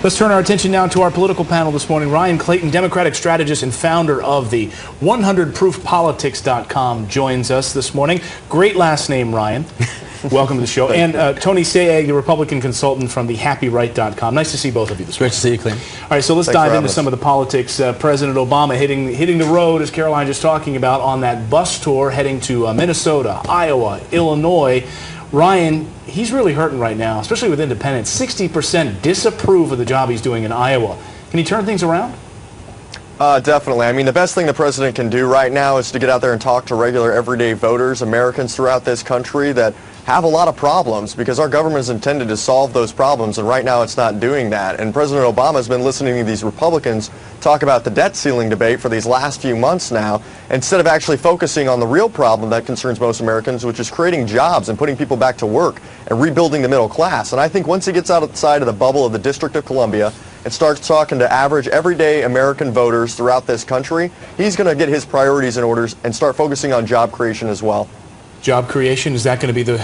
Let's turn our attention now to our political panel this morning. Ryan Clayton, Democratic strategist and founder of the 100proofpolitics.com, joins us this morning. Great last name, Ryan. Welcome to the show. And Tony Sayegh, the Republican consultant from the happyright.com. Nice to see both of you this morning. Great to see you, Clayton. All right, so let's dive into some of the politics. President Obama hitting the road, as Caroline just talking about, on that bus tour heading to Minnesota, Iowa, Illinois. Ryan, he's really hurting right now, especially with independents. 60% disapprove of the job he's doing in Iowa. Can he turn things around? Definitely. I mean, the best thing the president can do right now is to get out there and talk to regular, everyday voters, Americans throughout this country that have a lot of problems, because our government is intended to solve those problems, and right now it's not doing that. And President Obama has been listening to these Republicans talk about the debt ceiling debate for these last few months now, instead of actually focusing on the real problem that concerns most Americans, which is creating jobs and putting people back to work and rebuilding the middle class. And I think once he gets outside of the bubble of the District of Columbia and starts talking to average, everyday American voters throughout this country, he's going to get his priorities in order and start focusing on job creation as well. Job creation, is that going to be the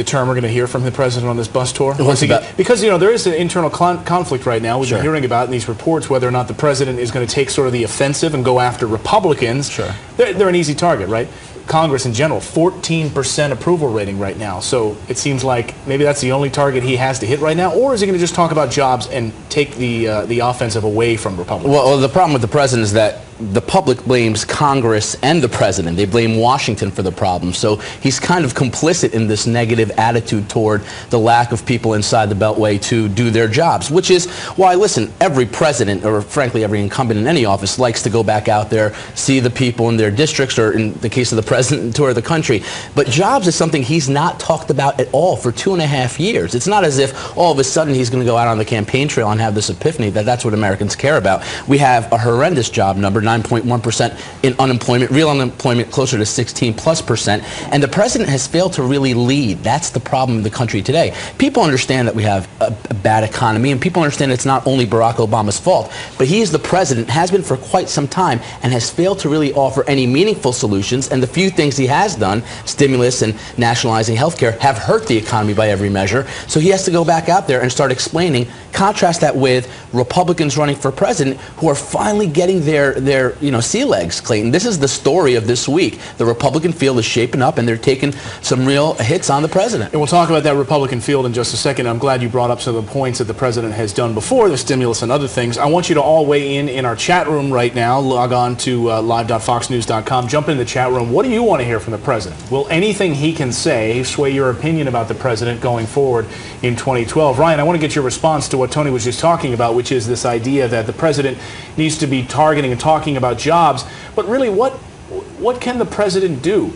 term we're going to hear from the president on this bus tour? Because there is an internal conflict right now. We've been hearing about in these reports whether or not the president is going to take sort of the offensive and go after Republicans. Sure. They're an easy target, right? Congress in general, 14% approval rating right now. So it seems like maybe that's the only target he has to hit right now. Or is he going to just talk about jobs and take the offensive away from Republicans? Well, the problem with the president is that the public blames Congress and the president. They blame Washington for the problem. So he's kind of complicit in this negative attitude toward the lack of people inside the Beltway to do their jobs, which is why, listen, every president, or frankly every incumbent in any office, likes to go back out there, see the people in their districts, or in the case of the president, tour the country. But jobs is something he's not talked about at all for 2.5 years. It's not as if all of a sudden he's going to go out on the campaign trail and have this epiphany that that's what Americans care about. We have a horrendous job number, 9.1% in unemployment, real unemployment closer to 16+%, and the president has failed to really lead. That's the problem in the country today. People understand that we have a bad economy, and people understand it's not only Barack Obama's fault, but he is the president, has been for quite some time, and has failed to really offer any meaningful solutions, and the few things he has done, stimulus and nationalizing health care, have hurt the economy by every measure. So he has to go back out there and start explaining. Contrast that with Republicans running for president who are finally getting their sea legs, Clayton. This is the story of this week. The Republican field is shaping up, and they're taking some real hits on the president. And we'll talk about that Republican field in just a second. I'm glad you brought up some of the points that the president has done before, the stimulus and other things. I want you to all weigh in our chat room right now. Log on to live.foxnews.com. Jump in the chat room. What do you want to hear from the president? Will anything he can say sway your opinion about the president going forward in 2012? Ryan, I want to get your response to what Tony was just talking about, which is this idea that the president needs to be targeting and talking about jobs. But really, what can the president do?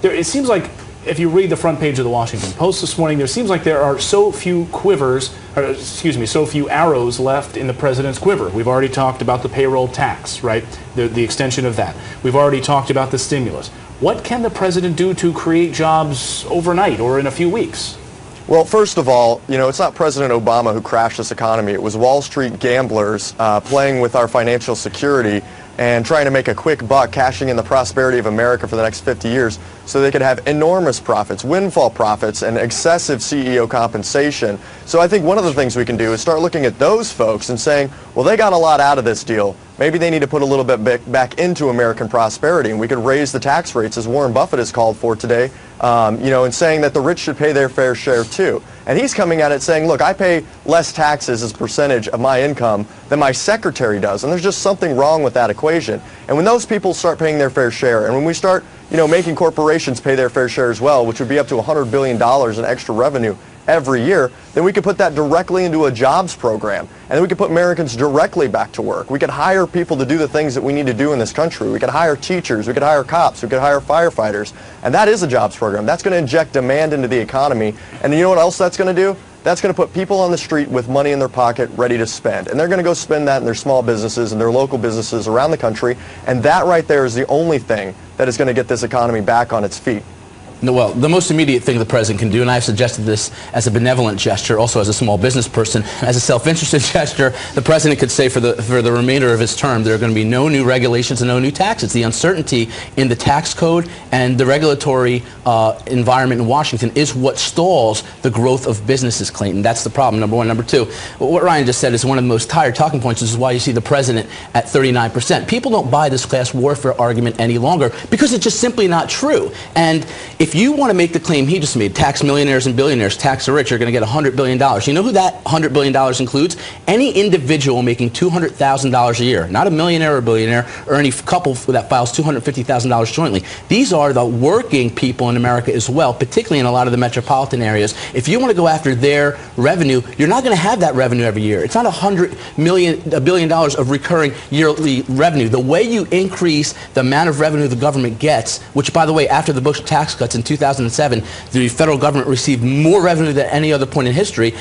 It seems like, if you read the front page of the Washington Post this morning, there seems like there are so few so few arrows left in the president's quiver. We've already talked about the payroll tax, right? The extension of that. We've already talked about the stimulus. What can the president do to create jobs overnight or in a few weeks? Well, first of all, it's not President Obama who crashed this economy. It was Wall Street gamblers playing with our financial security and trying to make a quick buck, cashing in the prosperity of America for the next 50 years so they could have enormous profits, windfall profits, and excessive CEO compensation. So I think one of the things we can do is start looking at those folks and saying, well, they got a lot out of this deal. Maybe they need to put a little bit back into American prosperity, and we could raise the tax rates, as Warren Buffett has called for today, and saying that the rich should pay their fair share too. And he's coming at it saying, look, I pay less taxes as a percentage of my income than my secretary does, and there's just something wrong with that equation. And when those people start paying their fair share, and when we start, making corporations pay their fair share as well, which would be up to $100 billion in extra revenue every year, then we could put that directly into a jobs program, and then we could put Americans directly back to work. We could hire people to do the things that we need to do in this country. We could hire teachers, we could hire cops, we could hire firefighters, and that is a jobs program. That's going to inject demand into the economy, and you know what else that's going to do? That's going to put people on the street with money in their pocket ready to spend, and they're going to go spend that in their small businesses and their local businesses around the country, and that right there is the only thing that is going to get this economy back on its feet. No, well, the most immediate thing the president can do, and I've suggested this as a benevolent gesture, also as a small business person, as a self-interested gesture, the president could say for the remainder of his term there are going to be no new regulations and no new taxes. The uncertainty in the tax code and the regulatory environment in Washington is what stalls the growth of businesses, Clayton. That's the problem, number one. Number two, what Ryan just said is one of the most tired talking points. This is why you see the president at 39%. People don't buy this class warfare argument any longer because it's just simply not true. And if you want to make the claim he just made, tax millionaires and billionaires, tax the rich, you're going to get $100 billion. You know who that $100 billion includes? Any individual making $200,000 a year, not a millionaire or a billionaire, or any couple that files $250,000 jointly. These are the working people in America as well, particularly in a lot of the metropolitan areas. If you want to go after their revenue, you're not going to have that revenue every year. It's not $1 billion of recurring yearly revenue. The way you increase the amount of revenue the government gets, which, by the way, after the Bush tax cuts in 2007, the federal government received more revenue than any other point in history,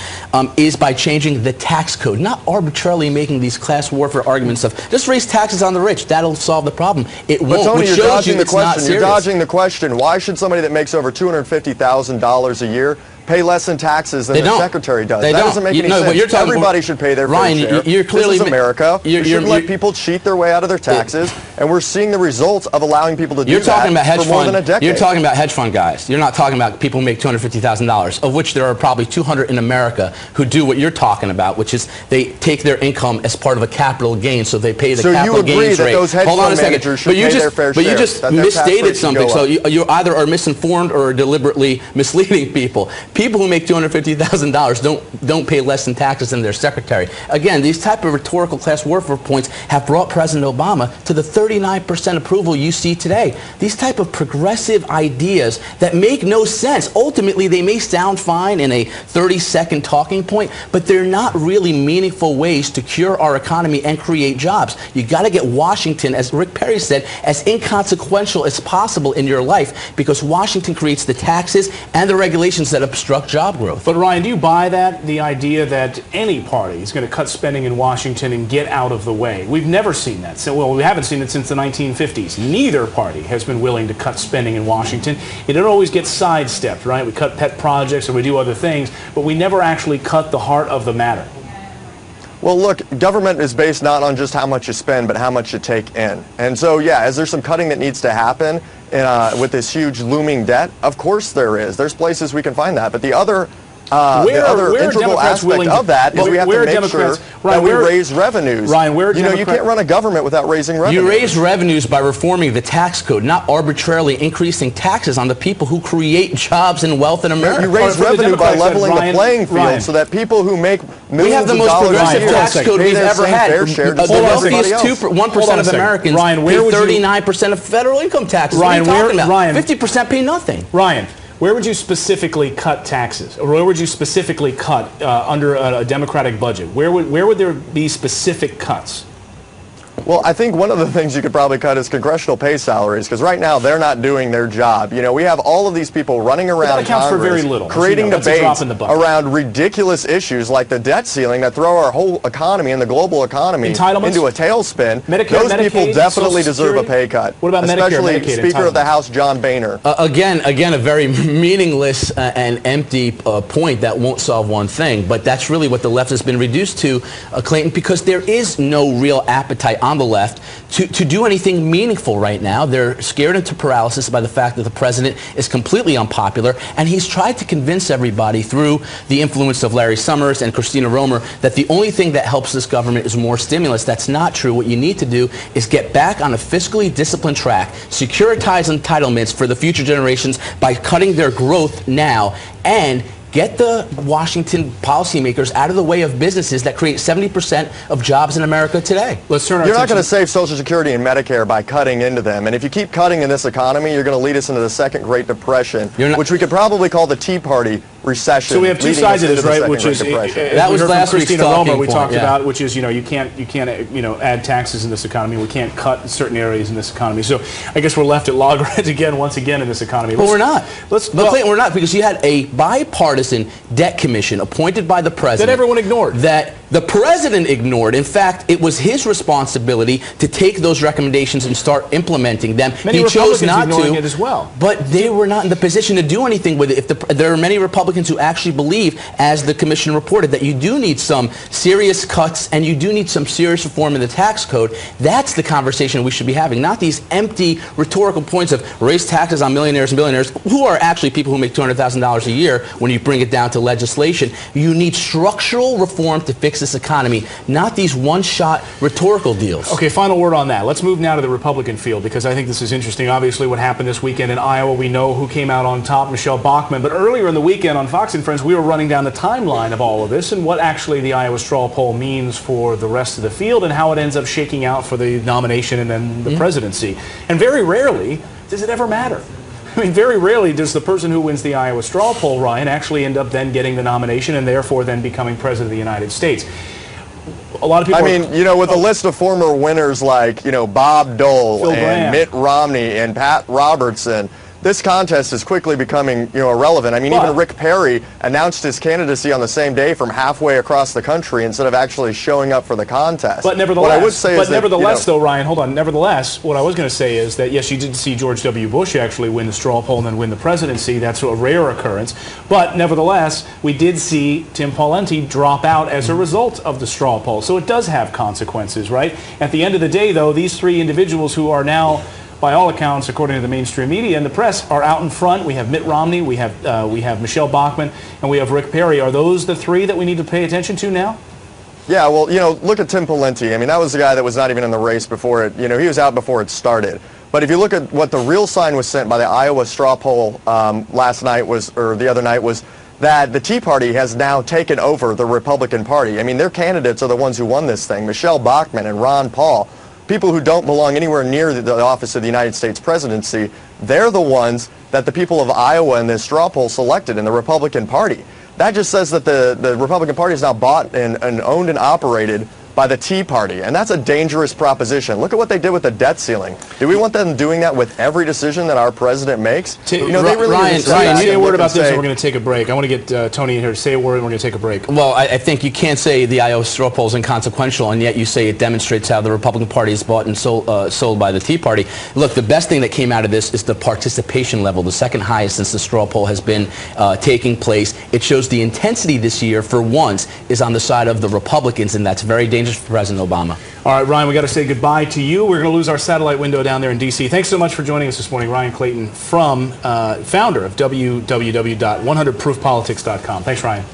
is by changing the tax code, not arbitrarily making these class warfare arguments of just raise taxes on the rich. That'll solve the problem. It won't. But Tony, which you're shows dodging you the it's not question. You're serious. dodging the question. Why should somebody that makes over $250,000 a year pay less in taxes than the secretary does? That doesn't make any sense. What you're talking Everybody should pay their Ryan, fair share. You're clearly, this is America. We shouldn't let people cheat their way out of their taxes, and we're seeing the results of allowing people to do that for more than a decade. You're talking about hedge fund guys. You're not talking about people who make $250,000, of which there are probably 200 in America who do what you're talking about, which is they take their income as part of a capital gain, so they pay the capital gains rate. So you agree that those hedge fund managers should pay their fair share? But you just misstated something, so you either are misinformed or are deliberately misleading people. People who make $250,000 don't pay less in taxes than their secretary. Again, these type of rhetorical class warfare points have brought President Obama to the 39% approval you see today. These type of progressive ideas that make no sense. Ultimately, they may sound fine in a 30-second talking point, but they're not really meaningful ways to cure our economy and create jobs. You got to get Washington, as Rick Perry said, as inconsequential as possible in your life, because Washington creates the taxes and the regulations that obstruct job growth. But Ryan, do you buy that, the idea that any party is going to cut spending in Washington and get out of the way? We've never seen that. Well, we haven't seen it since the 1950s. Neither party has been willing to cut spending in Washington. It always gets sidestepped, right? We cut pet projects or we do other things, but we never actually cut the heart of the matter. Well, look, government is based not on just how much you spend, but how much you take in. And so, yeah, is there some cutting that needs to happen with this huge looming debt? Of course there is. There's places we can find that. But the other integral aspect of that is we have to make sure that we raise revenues. Ryan, you can't run a government without raising revenues. You raise revenues by reforming the tax code, not arbitrarily increasing taxes on the people who create jobs and wealth in America. You raise revenue by leveling the playing field so that people who make millions of dollars a year we have the most progressive tax code we've ever had. The wealthiest 1% of Americans pay 39% of federal income taxes. Ryan, what are you talking about? 50% pay nothing. Ryan, where would you specifically cut taxes? Or where would you specifically cut under a Democratic budget? Where would there be specific cuts? Well, I think one of the things you could probably cut is congressional pay salaries, because right now they're not doing their job. You know, we have all of these people running around Congress creating debates around ridiculous issues like the debt ceiling that throw our whole economy and the global economy into a tailspin. Medicare, those people definitely deserve a pay cut. What about especially Medicare, Speaker of the House John Boehner? Again, a very meaningless and empty point that won't solve one thing. But that's really what the left has been reduced to, Clayton, because there is no real appetite on the left to do anything meaningful right now. They're scared into paralysis by the fact that the president is completely unpopular, and he's tried to convince everybody through the influence of Larry Summers and Christina Romer that the only thing that helps this government is more stimulus. That's not true. What you need to do is get back on a fiscally disciplined track, securitize entitlements for the future generations by cutting their growth now, and get the Washington policymakers out of the way of businesses that create 70% of jobs in America today. Let's turn our You're not going to save Social Security and Medicare by cutting into them. And if you keep cutting in this economy, you're going to lead us into the second Great Depression, which we could probably call the Tea Party recession. So we have two sides of this, right? Which is that was last week's talking point. We talked yeah. about, which is you can't add taxes in this economy. We can't cut certain areas in this economy. So I guess we're left at loggerheads once again in this economy. But we're not. Clayton, we're not, because you had a bipartisan debt commission appointed by the president that everyone ignored. That the president ignored. In fact, it was his responsibility to take those recommendations and start implementing them. Many he chose not ignoring to, it as well. But they were not in the position to do anything with it. If there are many Republicans who actually believe, as the commission reported, that you do need some serious cuts and you do need some serious reform in the tax code. That's the conversation we should be having, not these empty rhetorical points of raise taxes on millionaires and billionaires, who are actually people who make $200,000 a year when you bring it down to legislation. You need structural reform to fix this economy, not these one-shot rhetorical deals. Okay, final word on that. Let's move now to the Republican field, because I think this is interesting. Obviously, what happened this weekend in Iowa, we know who came out on top, Michelle Bachmann. But earlier in the weekend on Fox and Friends, we were running down the timeline of all of this and what actually the Iowa straw poll means for the rest of the field and how it ends up shaking out for the nomination and then the presidency. And very rarely does it ever matter. I mean, very rarely does the person who wins the Iowa straw poll, Ryan, actually end up then getting the nomination and therefore then becoming president of the United States. A lot of people with a list of former winners like, Bob Dole Phil and Gramm. Mitt Romney and Pat Robertson, this contest is quickly becoming, irrelevant. I mean, even Rick Perry announced his candidacy on the same day from halfway across the country instead of actually showing up for the contest. But nevertheless, what I would say is that, though, Ryan, hold on. Nevertheless, what I was going to say is that, yes, you did see George W. Bush actually win the straw poll and then win the presidency. That's a rare occurrence. But nevertheless, we did see Tim Pawlenty drop out as a result of the straw poll. So it does have consequences, right? At the end of the day, though, these three individuals who are now, by all accounts, according to the mainstream media and the press, are out in front. We have Mitt Romney, we have Michelle Bachmann, and we have Rick Perry. Are those the three that we need to pay attention to now? Yeah, well, look at Tim Pawlenty. I mean, that was the guy that was not even in the race before it, he was out before it started. But if you look at what the real sign was sent by the Iowa straw poll last night or the other night was that the Tea Party has now taken over the Republican Party. I mean, their candidates are the ones who won this thing, Michelle Bachmann and Ron Paul. People who don't belong anywhere near the office of the United States presidency, they're the ones that the people of Iowa in this straw poll selected in the Republican Party. That just says that the Republican Party is now bought and owned and operated by the Tea Party, and that's a dangerous proposition. Look at what they did with the debt ceiling. Do we want them doing that with every decision that our president makes? They really Ryan, say a word about this, and we're going to take a break. I want to get Tony in here to say a word, and we're going to take a break. Well, I think you can't say the Iowa straw poll is inconsequential, and yet you say it demonstrates how the Republican Party is bought and sold by the Tea Party. Look, the best thing that came out of this is the participation level, the second highest since the straw poll has been taking place. It shows the intensity this year, for once, is on the side of the Republicans, and that's very dangerous for President Obama. All right, Ryan, we got to say goodbye to you. We're going to lose our satellite window down there in D.C. Thanks so much for joining us this morning. Ryan Clayton, founder of www.100proofpolitics.com. Thanks, Ryan.